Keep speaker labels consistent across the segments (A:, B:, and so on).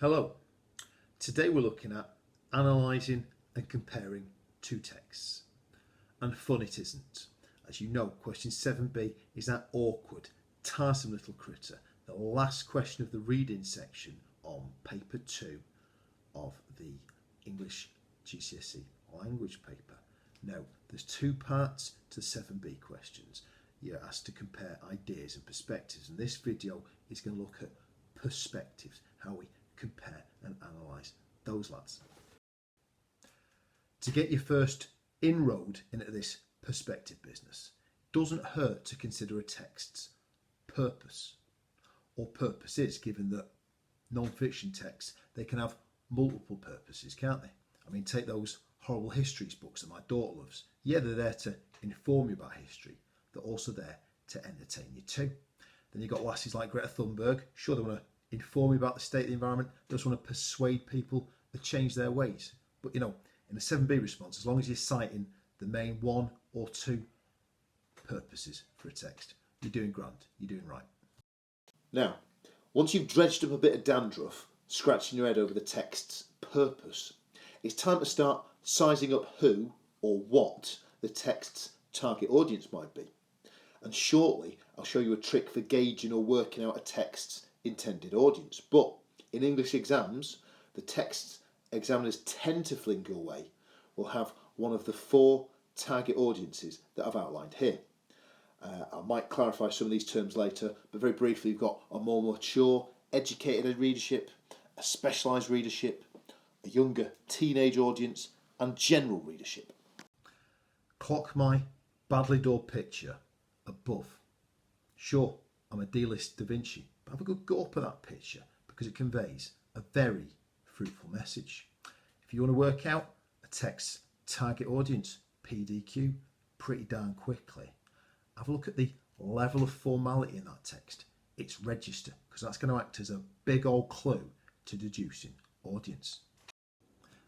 A: Hello, today we're looking at analysing and comparing two texts. And fun it isn't. As you know, question 7b is that awkward, tiresome little critter, the last question of the reading section on paper 2 of the English GCSE language paper. Now, there's two parts to the 7b questions. You're asked to compare ideas and perspectives, and this video is going to look at perspectives, how we compare and analyse those lads. To get your first inroad into this perspective business, it doesn't hurt to consider a text's purpose or purposes, given that non-fiction texts, they can have multiple purposes, can't they? I mean, take those horrible histories books that my daughter loves. Yeah, they're there to inform you about history. They're also there to entertain you too. Then you've got lasses like Greta Thunberg. Sure, they want to inform you about the state of the environment. They just want to persuade people to change their ways. But you know, in a 7b response, as long as you're citing the main one or two purposes for a text, you're doing grand, you're doing right.
B: Now, once you've dredged up a bit of dandruff, scratching your head over the text's purpose, it's time to start sizing up who or what the text's target audience might be. And shortly, I'll show you a trick for gauging or working out a text's intended audience. But in English exams, the texts examiners tend to fling your way will have one of the four target audiences that I've outlined here. I might clarify some of these terms later, but very briefly, you've got a more mature, educated readership, a specialised readership, a younger teenage audience, and general readership.
A: Clock my badly drawn picture above. Sure, I'm a D-list Da Vinci, but have a good go up at that picture because it conveys a very fruitful message. If you want to work out a text's target audience, PDQ, pretty darn quickly, have a look at the level of formality in that text, its register, because that's going to act as a big old clue to deducing audience.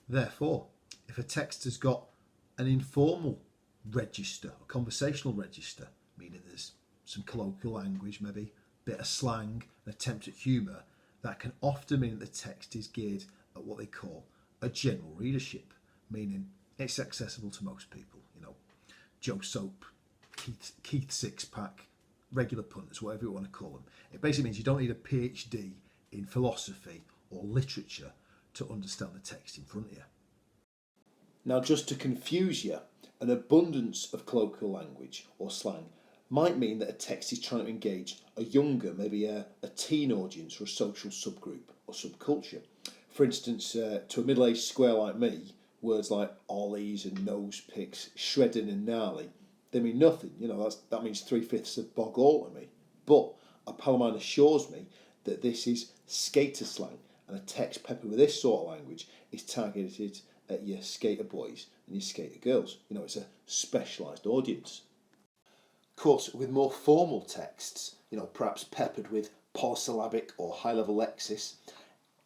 A: Therefore, if a text has got an informal register, a conversational register, meaning there's some colloquial language, maybe a bit of slang, an attempt at humour, that can often mean that the text is geared at what they call a general readership, meaning it's accessible to most people. You know, Joe Soap, Keith Sixpack, regular punters, whatever you want to call them. It basically means you don't need a PhD in philosophy or literature to understand the text in front of you.
B: Now, just to confuse you, an abundance of colloquial language or slang might mean that a text is trying to engage a younger, maybe a teen audience or a social subgroup or subculture. For instance, to a middle-aged square like me, words like ollies and nose picks, shredding and gnarly, they mean nothing. You know, that means 3/5 of bog all to me. But a pal of mine assures me that this is skater slang, and a text peppered with this sort of language is targeted at your skater boys and your skater girls. You know, it's a specialised audience. Of course, with more formal texts, you know, perhaps peppered with polysyllabic or high-level lexis,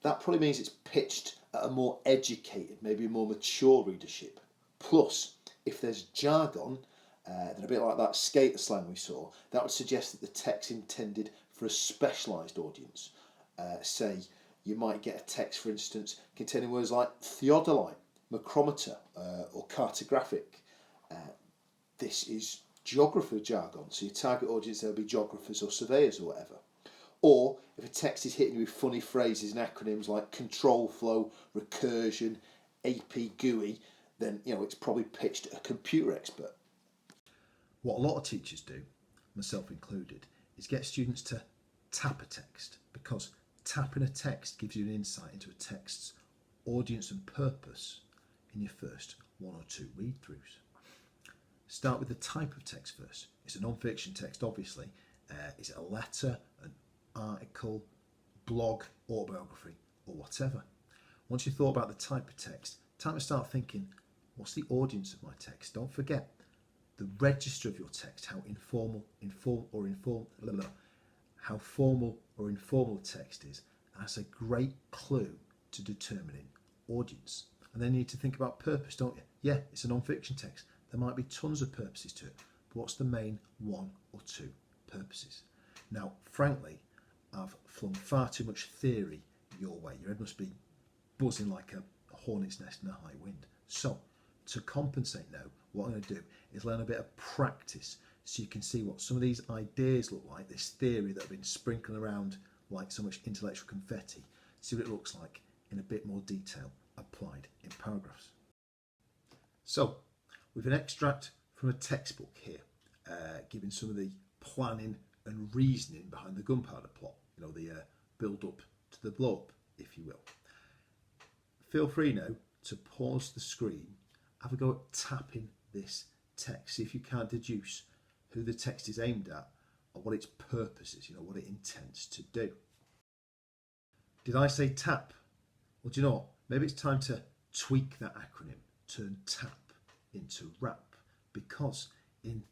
B: that probably means it's pitched at a more educated, maybe a more mature readership. Plus, if there's jargon, then a bit like that skater slang we saw, that would suggest that the text intended for a specialised audience. Say, you might get a text, for instance, containing words like theodolite, macrometer, or cartographic. This is geographer jargon, so your target audience there'll be geographers or surveyors or whatever. Or if a text is hitting you with funny phrases and acronyms like control flow, recursion, AP GUI, then you know it's probably pitched at a computer expert.
A: What a lot of teachers do, myself included, is get students to tap a text, because tapping a text gives you an insight into a text's audience and purpose in your first one or two read-throughs. Start with the type of text first. It's a non-fiction text, obviously. Is it a letter, an article, blog, autobiography, or whatever? Once you've thought about the type of text, time to start thinking, what's the audience of my text? Don't forget the register of your text, how formal or informal text is. That's a great clue to determining audience. And then you need to think about purpose, don't you? Yeah, it's a non-fiction text. There might be tons of purposes to it, but what's the main one or two purposes? Now, frankly, I've flung far too much theory your way. Your head must be buzzing like a hornet's nest in a high wind. So, to compensate now, what I'm going to do is learn a bit of practice so you can see what some of these ideas look like, this theory that I've been sprinkling around like so much intellectual confetti. See what it looks like in a bit more detail applied in paragraphs. So, we've an extract from a textbook here, giving some of the planning and reasoning behind the gunpowder plot, the build up to the blow up, if you will. Feel free now to pause the screen, have a go at tapping this text, see if you can't deduce who the text is aimed at or what its purpose is, what it intends to do. Did I say tap? Well, do you know what? Maybe it's time to tweak that acronym, turn tap into rap, because in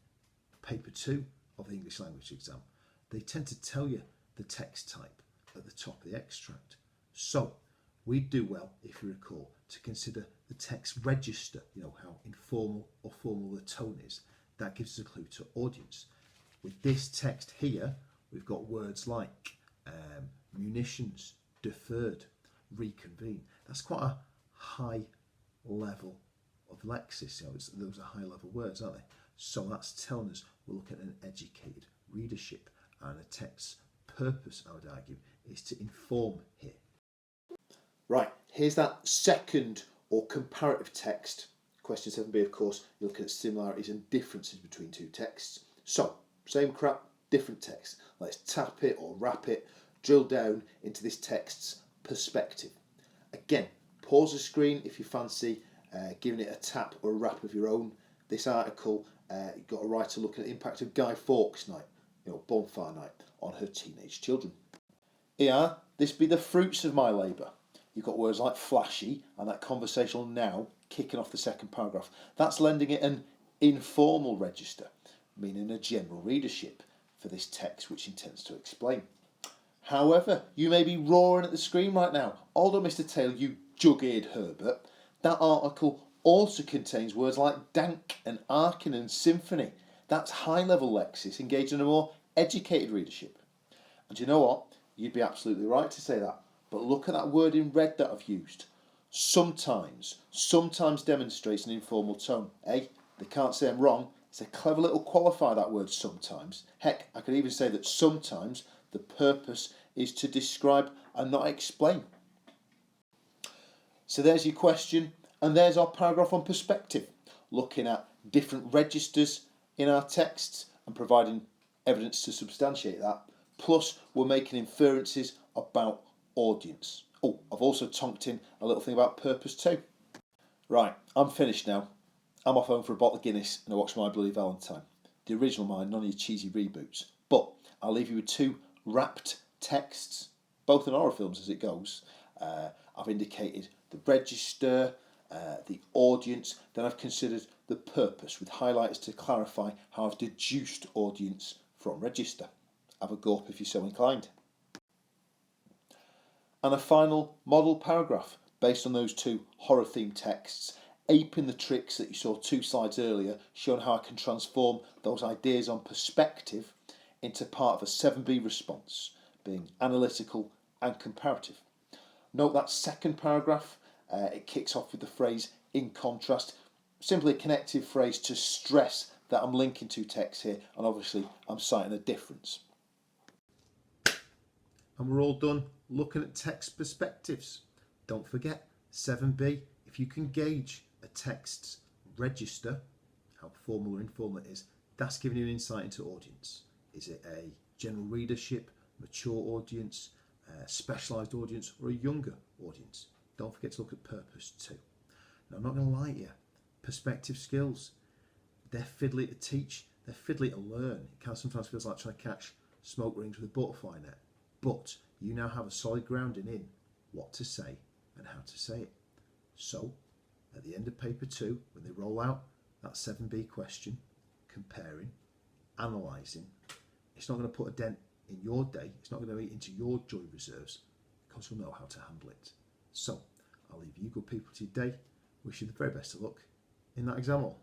A: paper 2 of the English language exam, they tend to tell you the text type at the top of the extract. So we'd do well, if you recall, to consider the text register, how informal or formal the tone is. That gives us a clue to audience. With this text here, we've got words like munitions, deferred, reconvene. That's quite a high level of lexis. Those are high level words, aren't they? So that's telling us we're looking at an educated readership, and a text's purpose, I would argue, is to inform here.
B: Right, here's that second or comparative text. Question 7b, of course, you're looking at similarities and differences between two texts. So, same crap, different text. Let's tap it or wrap it, drill down into this text's perspective. Again, pause the screen if you fancy giving it a tap or a wrap of your own. This article, you've got a writer looking at the impact of Guy Fawkes' night, Bonfire Night, on her teenage children. Here, this be the fruits of my labour. You've got words like flashy and that conversational now kicking off the second paragraph. That's lending it an informal register, meaning a general readership for this text which intends to explain. However, you may be roaring at the screen right now. Hold on, Mr. Taylor, you jug-eared Herbert. That article also contains words like dank and arcane and symphony. That's high-level lexis engaged in a more educated readership. And you know what? You'd be absolutely right to say that. But look at that word in red that I've used. Sometimes demonstrates an informal tone. They can't say I'm wrong. It's a clever little qualifier, that word sometimes. Heck, I could even say that sometimes the purpose is to describe and not explain. So there's your question, and there's our paragraph on perspective, looking at different registers in our texts and providing evidence to substantiate that. Plus, we're making inferences about audience. Oh, I've also tonked in a little thing about purpose too. Right, I'm finished now. I'm off home for a bottle of Guinness and I watch My Bloody Valentine. The original mine, none of your cheesy reboots. But I'll leave you with two wrapped texts, both in horror films as it goes. I've indicated the register, the audience, then I've considered the purpose with highlighters to clarify how I've deduced audience from register. Have a go up if you're so inclined. And a final model paragraph based on those two horror-themed texts, aping the tricks that you saw 2 slides earlier, showing how I can transform those ideas on perspective into part of a 7b response, being analytical and comparative. Note that second paragraph, it kicks off with the phrase in contrast, simply a connective phrase to stress that I'm linking two texts here, and obviously I'm citing a difference.
A: And we're all done looking at text perspectives. Don't forget, 7b, if you can gauge a text's register, how formal or informal it is, that's giving you an insight into audience. Is it a general readership, mature audience, specialised audience, or a younger audience? Don't forget to look at purpose too. Now, I'm not going to lie to you, perspective skills, they're fiddly to teach, they're fiddly to learn. It can sometimes feel like trying to catch smoke rings with a butterfly net. But you now have a solid grounding in what to say and how to say it. So, at the end of paper 2, when they roll out that 7b question, comparing, analysing, it's not going to put a dent in your day, it's not going to eat into your joy reserves, because you'll know how to handle it. So, I'll leave you good people to your day, wish you the very best of luck in that exam hall.